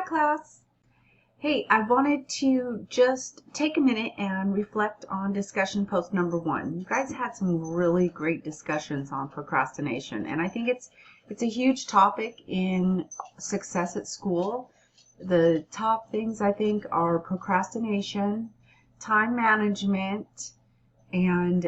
class. Hey, I wanted to just take a minute and reflect on discussion post number 1. You guys had some really great discussions on procrastination, and I think it's a huge topic in success at school. The top things I think are procrastination, time management, and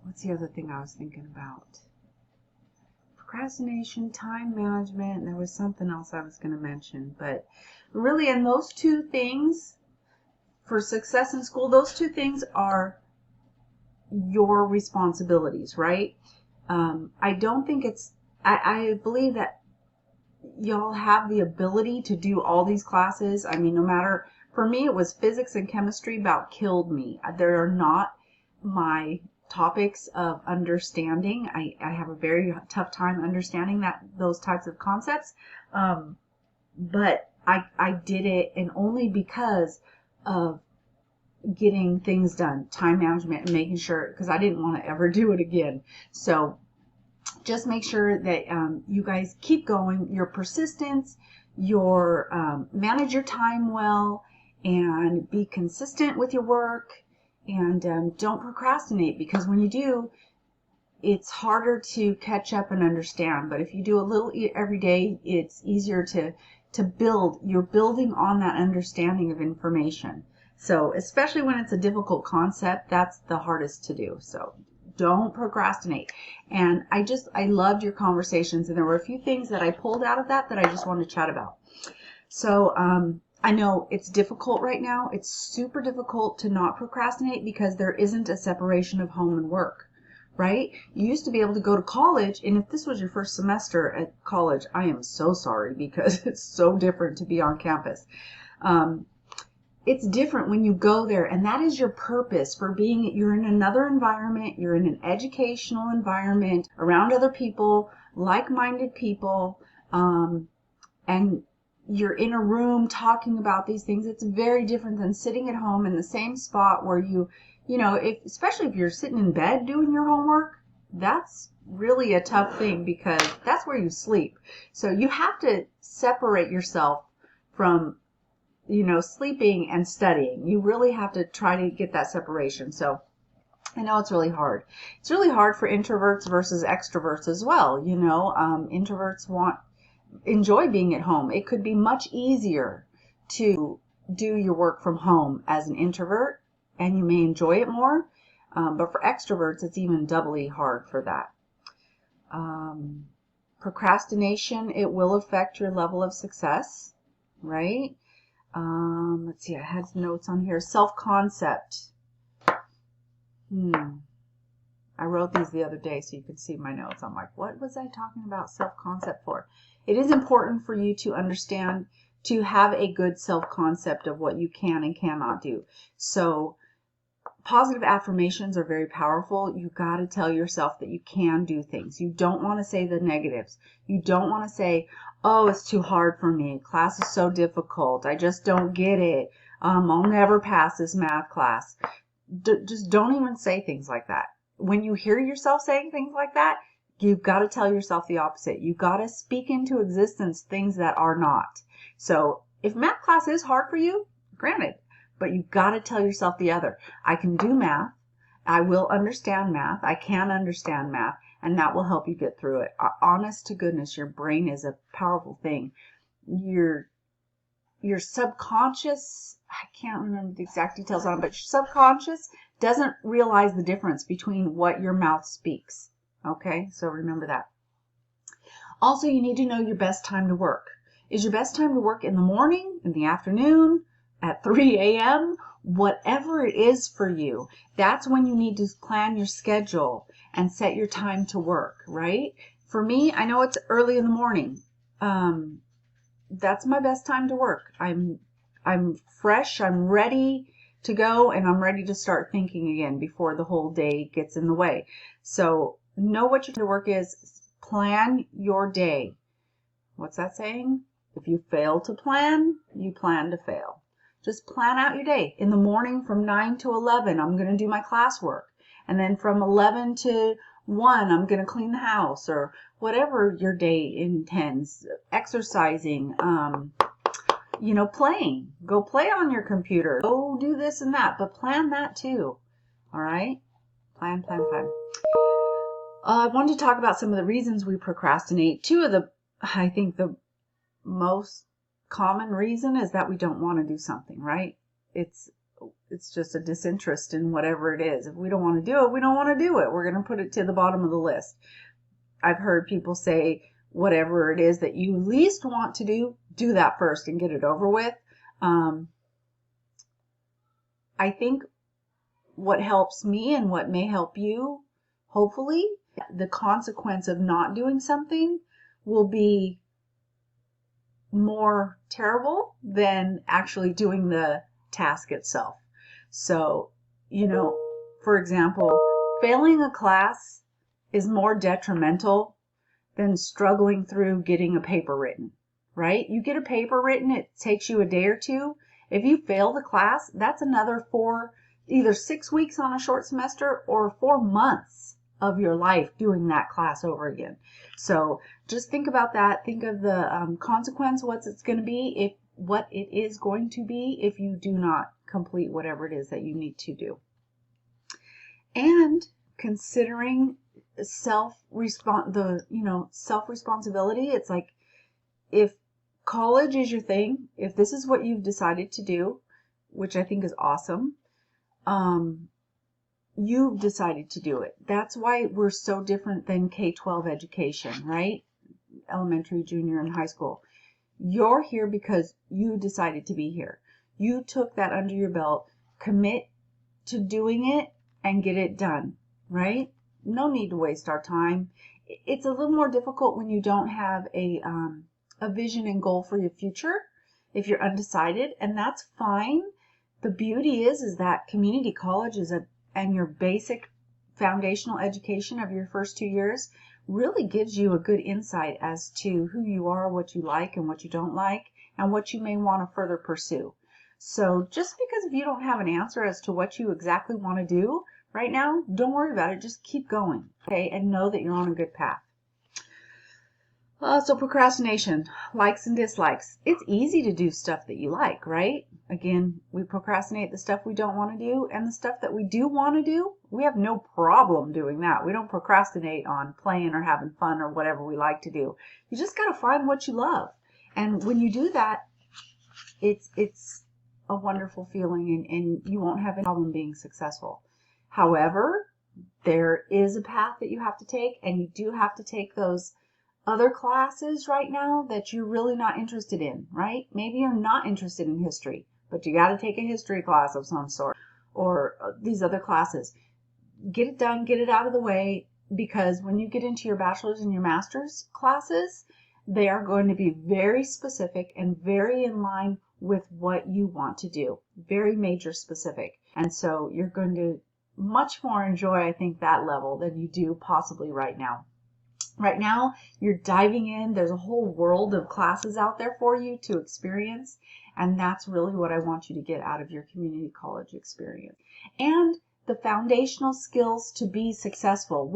what's the other thing I was thinking about? Procrastination, time management, and there was something else I was going to mention, but really, in those two things, for success in school, those two things are your responsibilities, right? I don't think I believe that y'all have the ability to do all these classes. I mean, no matter, for me, it was physics and chemistry about killed me. They're not my topics of understanding. I have a very tough time understanding those types of concepts. But I did it, and only because of getting things done, time management, and making sure, because I didn't want to ever do it again. So just make sure that you guys keep going, your persistence, manage your time well, and be consistent with your work, and don't procrastinate, because when you do, it's harder to catch up and understand. But if you do a little every day, it's easier to build. You're building on that understanding of information. So especially when it's a difficult concept, that's the hardest to do. So don't procrastinate. And I loved your conversations, and there were a few things that I pulled out of that I just want to chat about. So I know it's difficult right now. It's super difficult to not procrastinate because there isn't a separation of home and work, right? You used to be able to go to college, and if this was your first semester at college, I am so sorry, because it's so different to be on campus. It's different when you go there, and that is your purpose for being. You're in another environment, you're in an educational environment around other people, like-minded people, and you're in a room talking about these things. It's very different than sitting at home in the same spot where you know, especially if you're sitting in bed doing your homework, that's really a tough thing, because that's where you sleep. So you have to separate yourself from, sleeping and studying. You really have to try to get that separation. So I know it's really hard. It's really hard for introverts versus extroverts as well. Introverts enjoy being at home. It could be much easier to do your work from home as an introvert, and you may enjoy it more. But for extroverts, it's even doubly hard for that. Procrastination, it will affect your level of success, right? Let's see, I had some notes on here. Self-concept. I wrote these the other day so you could see my notes. I'm like, what was I talking about self-concept for? It is important for you to understand, to have a good self-concept of what you can and cannot do. So positive affirmations are very powerful. You got to tell yourself that you can do things. You don't want to say the negatives. You don't want to say, oh, it's too hard for me. Class is so difficult. I just don't get it. I'll never pass this math class. Just don't even say things like that. When you hear yourself saying things like that, you've got to tell yourself the opposite. You've got to speak into existence things that are not. So if math class is hard for you, granted, but you've got to tell yourself the other. I can do math. I will understand math. I can understand math, and that will help you get through it. Honest to goodness, your brain is a powerful thing. Your subconscious, I can't remember the exact details on it, but your subconscious doesn't realize the difference between what your mouth speaks. Okay, so remember that. Also, you need to know your best time to work. Is your best time to work in the morning, in the afternoon, at 3 a.m., whatever it is for you? That's when you need to plan your schedule and set your time to work, right? For me, I know it's early in the morning. That's my best time to work. I'm fresh, I'm ready to go, and I'm ready to start thinking again before the whole day gets in the way. So know what your work is. Plan your day. What's that saying? If you fail to plan, you plan to fail. Just plan out your day. In the morning from 9 to 11, I'm going to do my classwork. And then from 11 to One, I'm going to clean the house, or whatever your day intends, exercising, playing. Go play on your computer. Go do this and that, but plan that too. All right? Plan, plan, plan. I wanted to talk about some of the reasons we procrastinate. I think the most common reason is that we don't want to do something, right? It's just a disinterest in whatever it is. If we don't want to do it, we don't want to do it. We're going to put it to the bottom of the list. I've heard people say, whatever it is that you least want to do that first and get it over with. I think what helps me and what may help you, hopefully, the consequence of not doing something will be more terrible than actually doing the task itself. So, for example, failing a class is more detrimental than struggling through getting a paper written, right? You get a paper written, it takes you a day or two. If you fail the class, that's another either 6 weeks on a short semester or 4 months of your life doing that class over again. So just think about that. Think of the consequence, what it is going to be if you do not complete whatever it is that you need to do. And considering self-responsibility, it's like, if college is your thing, if this is what you've decided to do, which I think is awesome, you've decided to do it. That's why we're so different than K-12 education, right? Elementary, junior, and high school. You're here because you decided to be here. You took that under your belt, commit to doing it, and get it done, right? No need to waste our time. It's a little more difficult when you don't have a vision and goal for your future, if you're undecided, and that's fine. The beauty is that community college and your basic foundational education of your first 2 years really gives you a good insight as to who you are, what you like and what you don't like, and what you may want to further pursue. So just because if you don't have an answer as to what you exactly want to do right now, don't worry about it. Just keep going, okay? And know that you're on a good path. So procrastination, likes and dislikes. It's easy to do stuff that you like, right? Again, we procrastinate the stuff we don't want to do, and the stuff that we do want to do, we have no problem doing that. We don't procrastinate on playing or having fun or whatever we like to do. You just got to find what you love. And when you do that, it's a wonderful feeling, and you won't have any problem being successful. However, there is a path that you have to take, and you do have to take those other classes right now that you're really not interested in, right? Maybe you're not interested in history, but you got to take a history class of some sort, or these other classes. Get it done, get it out of the way, because when you get into your bachelor's and your master's classes, they are going to be very specific and very in line with what you want to do. Very major specific. And so you're going to much more enjoy, I think, that level than you do possibly right now. Right now, you're diving in. There's a whole world of classes out there for you to experience, and that's really what I want you to get out of your community college experience. And the foundational skills to be successful,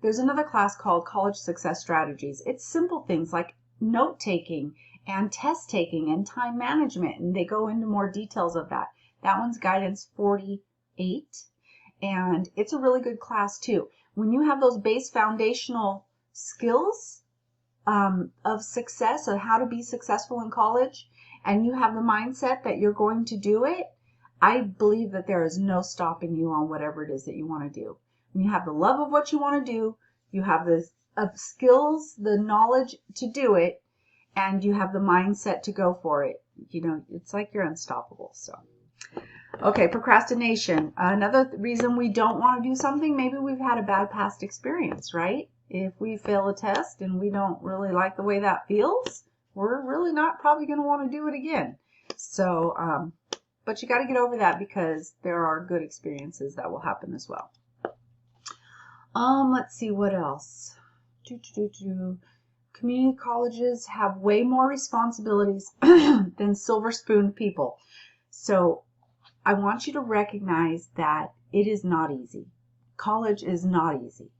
there's another class called College Success Strategies. It's simple things like note-taking and test-taking and time management, and they go into more details of that. That one's Guidance 48, and it's a really good class too. When you have those base foundational skills of success, of how to be successful in college, and you have the mindset that you're going to do it, I believe that there is no stopping you on whatever it is that you want to do. When you have the love of what you want to do, you have the skills, the knowledge to do it, and you have the mindset to go for it. It's like you're unstoppable. So. Okay, procrastination. Another reason we don't want to do something, maybe we've had a bad past experience, right? If we fail a test and we don't really like the way that feels, we're really not probably going to want to do it again. So, but you got to get over that, because there are good experiences that will happen as well. Let's see what else. Community colleges have way more responsibilities than silver spoon people. So I want you to recognize that it is not easy. college is not easy.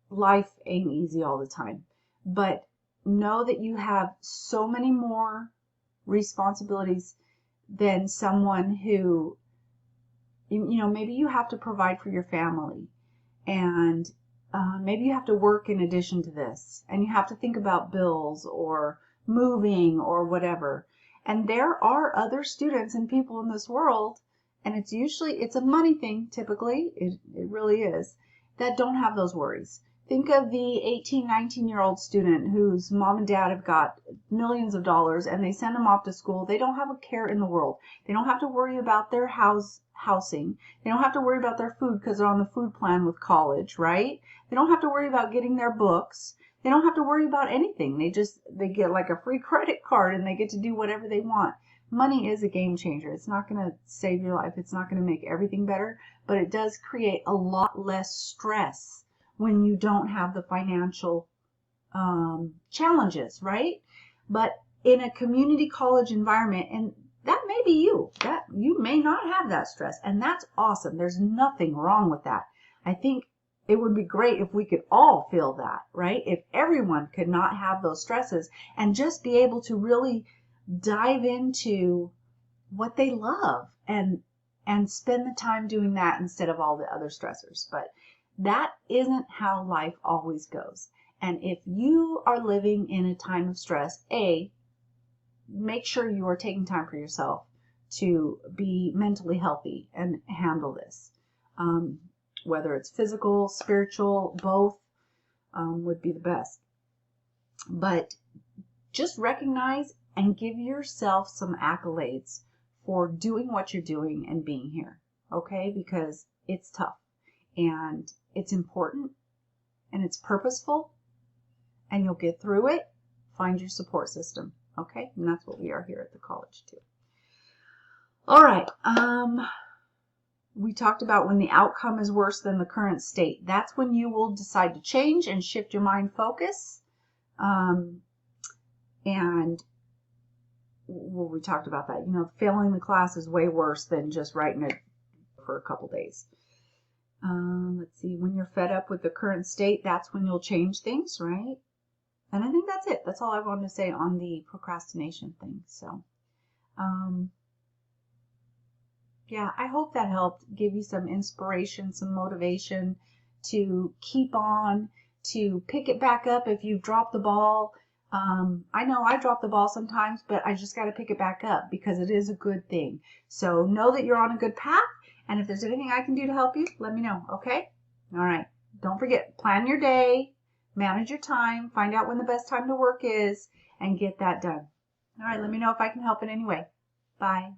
Life ain't easy all the time. But know that you have so many more responsibilities than someone who, maybe you have to provide for your family, and maybe you have to work in addition to this, and you have to think about bills or moving or whatever. And there are other students and people in this world, and it's a money thing typically, it really is, that don't have those worries. Think of the 18, 19-year-old student whose mom and dad have got millions of dollars and they send them off to school. They don't have a care in the world. They don't have to worry about their housing. They don't have to worry about their food because they're on the food plan with college, right? They don't have to worry about getting their books. They don't have to worry about anything. They get like a free credit card and they get to do whatever they want. Money is a game changer. It's not going to save your life. It's not going to make everything better, but it does create a lot less stress when you don't have the financial challenges, right? But in a community college environment, and that may be you, that you may not have that stress, and that's awesome. There's nothing wrong with that. I think it would be great if we could all feel that, right? If everyone could not have those stresses and just be able to really dive into what they love and spend the time doing that instead of all the other stressors. But that isn't how life always goes. And if you are living in a time of stress, make sure you are taking time for yourself to be mentally healthy and handle this. Whether it's physical, spiritual, both would be the best. But just recognize and give yourself some accolades for doing what you're doing and being here, okay? Because it's tough and it's important and it's purposeful and you'll get through it. Find your support system, okay? And that's what we are here at the college too. All right. We talked about when the outcome is worse than the current state. That's when you will decide to change and shift your mind focus. And well, we talked about that. Failing the class is way worse than just writing it for a couple days. Let's see. When you're fed up with the current state, that's when you'll change things, right? And I think that's it. That's all I wanted to say on the procrastination thing. So, yeah, I hope that helped give you some inspiration, some motivation to keep on, to pick it back up if you've dropped the ball. I know I drop the ball sometimes, but I just got to pick it back up because it is a good thing. So know that you're on a good path. And if there's anything I can do to help you, let me know. Okay? All right. Don't forget, plan your day, manage your time, find out when the best time to work is, and get that done. All right. Let me know if I can help in any way. Bye.